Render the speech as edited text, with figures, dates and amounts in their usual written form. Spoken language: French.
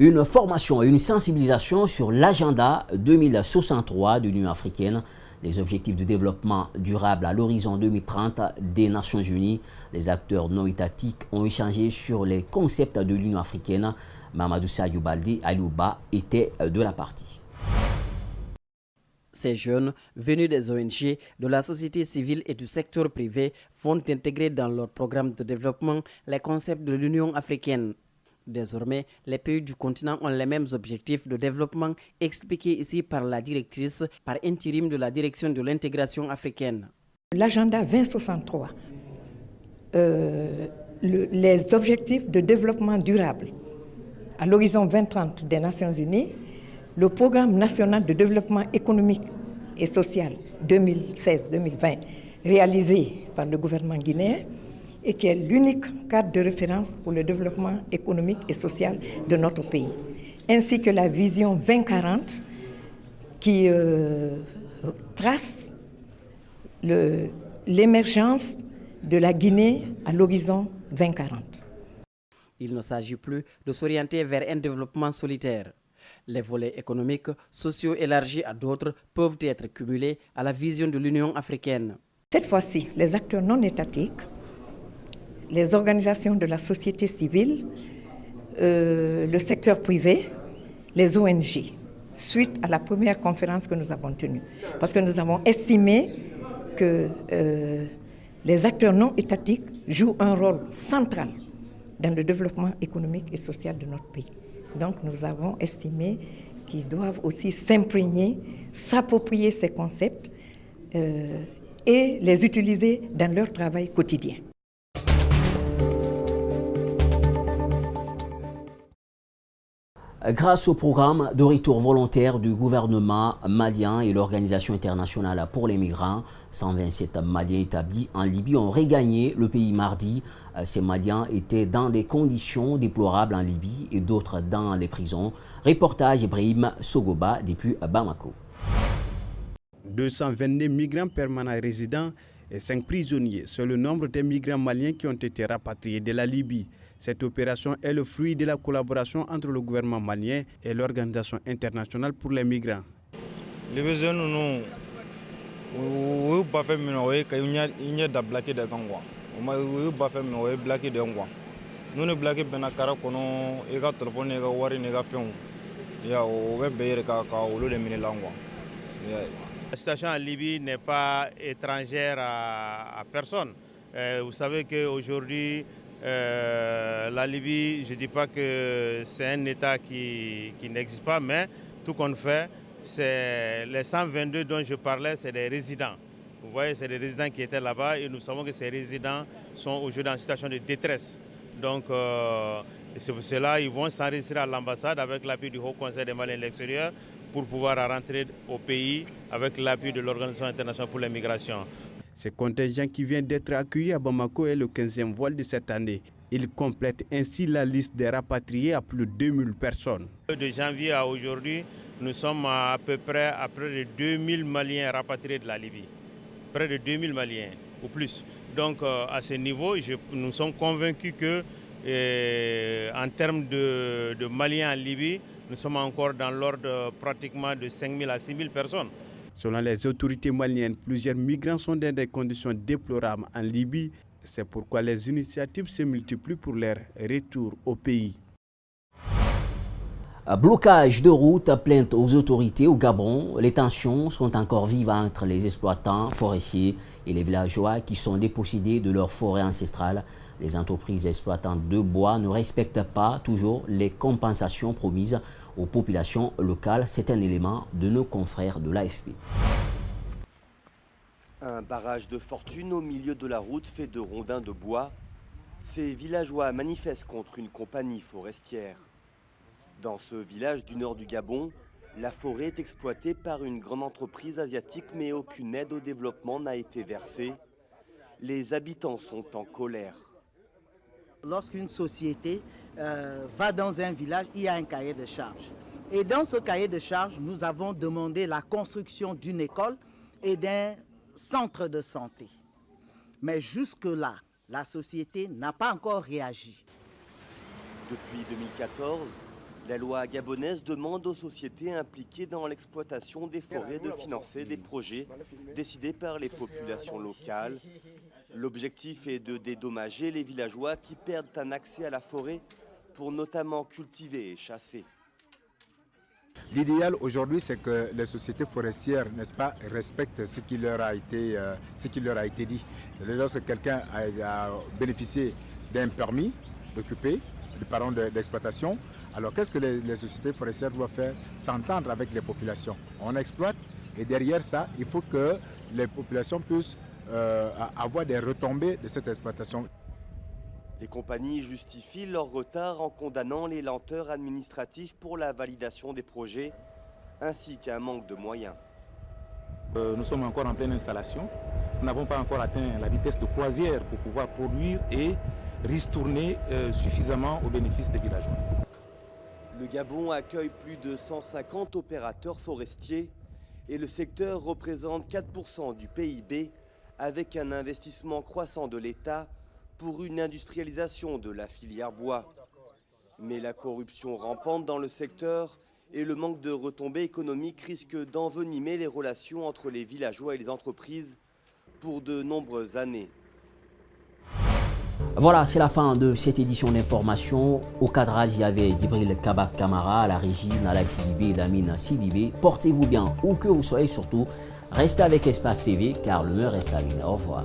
Une formation et une sensibilisation sur l'agenda 2063 de l'Union africaine, les objectifs de développement durable à l'horizon 2030 des Nations Unies. Les acteurs non étatiques ont échangé sur les concepts de l'Union africaine. Mamadou Sadio Baldé Alouba était de la partie. Ces jeunes, venus des ONG, de la société civile et du secteur privé, vont intégrer dans leur programme de développement les concepts de l'Union africaine. Désormais, les pays du continent ont les mêmes objectifs de développement expliqués ici par la directrice par intérim de la direction de l'intégration africaine. L'agenda 2063, les objectifs de développement durable à l'horizon 2030 des Nations Unies, le programme national de développement économique et social 2016-2020 réalisé par le gouvernement guinéen et qui est l'unique cadre de référence pour le développement économique et social de notre pays, ainsi que la vision 2040 qui trace l'émergence de la Guinée à l'horizon 2040. Il ne s'agit plus de s'orienter vers un développement solitaire. Les volets économiques, sociaux élargis à d'autres peuvent être cumulés à la vision de l'Union africaine. Cette fois-ci, les acteurs non étatiques, les organisations de la société civile, le secteur privé, les ONG, suite à la première conférence que nous avons tenue. Parce que nous avons estimé que les acteurs non étatiques jouent un rôle central dans le développement économique et social de notre pays. Donc nous avons estimé qu'ils doivent aussi s'imprégner, s'approprier ces concepts et les utiliser dans leur travail quotidien. Grâce au programme de retour volontaire du gouvernement malien et l'Organisation internationale pour les migrants, 127 Maliens établis en Libye ont regagné le pays mardi. Ces Maliens étaient dans des conditions déplorables en Libye et d'autres dans les prisons. Reportage Ibrahim Sogoba depuis Bamako. 222 migrants permanents résidents et 5 prisonniers. C'est le nombre des migrants maliens qui ont été rapatriés de la Libye. Cette opération est le fruit de la collaboration entre le gouvernement malien et l'Organisation internationale pour les migrants. Les besoins nous pas fait mais il y a da blaqué de gangwa. On pas fait mais blaqué de gangwa. Nous ne blaqué bena kara kono e ga téléphone e ga wari ne ga fion. Ya o be beere ka o lo de mine langwa. La situation en Libye n'est pas étrangère à personne. Vous savez qu'aujourd'hui, la Libye, je ne dis pas que c'est un État qui n'existe pas, mais tout qu'on fait, c'est les 122 dont je parlais, c'est des résidents. Vous voyez, c'est des résidents qui étaient là-bas et nous savons que ces résidents sont aujourd'hui en situation de détresse. Donc, c'est pour cela qu'ils vont s'enregistrer à l'ambassade avec l'appui du Haut Conseil des Maliens de l'extérieur pour pouvoir rentrer au pays avec l'appui de l'Organisation internationale pour les migrations. Ce contingent qui vient d'être accueilli à Bamako est le 15e vol de cette année. Il complète ainsi la liste des rapatriés à plus de 2000 personnes. De janvier à aujourd'hui, nous sommes à peu près à près de 2000 Maliens rapatriés de la Libye. Près de 2000 Maliens ou plus. Donc à ce niveau, nous sommes convaincus que en termes de Maliens en Libye, nous sommes encore dans l'ordre pratiquement de 5000 à 6000 personnes. Selon les autorités maliennes, plusieurs migrants sont dans des conditions déplorables en Libye. C'est pourquoi les initiatives se multiplient pour leur retour au pays. Blocage de routes, plainte aux autorités au Gabon. Les tensions sont encore vives entre les exploitants forestiers et les villageois qui sont dépossédés de leur forêt ancestrale. Les entreprises exploitantes de bois ne respectent pas toujours les compensations promises aux populations locales. C'est un élément de nos confrères de l'AFP. Un barrage de fortune au milieu de la route fait de rondins de bois. Ces villageois manifestent contre une compagnie forestière. Dans ce village du nord du Gabon, la forêt est exploitée par une grande entreprise asiatique, mais aucune aide au développement n'a été versée. Les habitants sont en colère. Lorsqu'une société va dans un village, il y a un cahier de charges. Et dans ce cahier de charges, nous avons demandé la construction d'une école et d'un centre de santé. Mais jusque-là, la société n'a pas encore réagi. Depuis 2014, La loi gabonaise demande aux sociétés impliquées dans l'exploitation des forêts de financer des projets décidés par les populations locales. L'objectif est de dédommager les villageois qui perdent un accès à la forêt pour notamment cultiver et chasser. L'idéal aujourd'hui, c'est que les sociétés forestières, n'est-ce pas, respectent ce qui leur a été dit. Lorsque quelqu'un a bénéficié d'un permis d'occuper, pardon, d'exploitation, alors qu'est-ce que les sociétés forestières doivent faire? S'entendre avec les populations. On exploite et derrière ça, il faut que les populations puissent avoir des retombées de cette exploitation. Les compagnies justifient leur retard en condamnant les lenteurs administratives pour la validation des projets, ainsi qu'un manque de moyens. Nous sommes encore en pleine installation. Nous n'avons pas encore atteint la vitesse de croisière pour pouvoir produire et ristourner suffisamment au bénéfice des villageois. Le Gabon accueille plus de 150 opérateurs forestiers et le secteur représente 4% du PIB avec un investissement croissant de l'État pour une industrialisation de la filière bois. Mais la corruption rampante dans le secteur et le manque de retombées économiques risquent d'envenimer les relations entre les villageois et les entreprises pour de nombreuses années. Voilà, c'est la fin de cette édition d'information. Au cadrage, il y avait Djibril Kabak Kamara, à la régie, Nala Sidibé et Lamine Sidibé. Portez-vous bien où que vous soyez, surtout restez avec Espace TV car le meilleur reste à venir. Au revoir.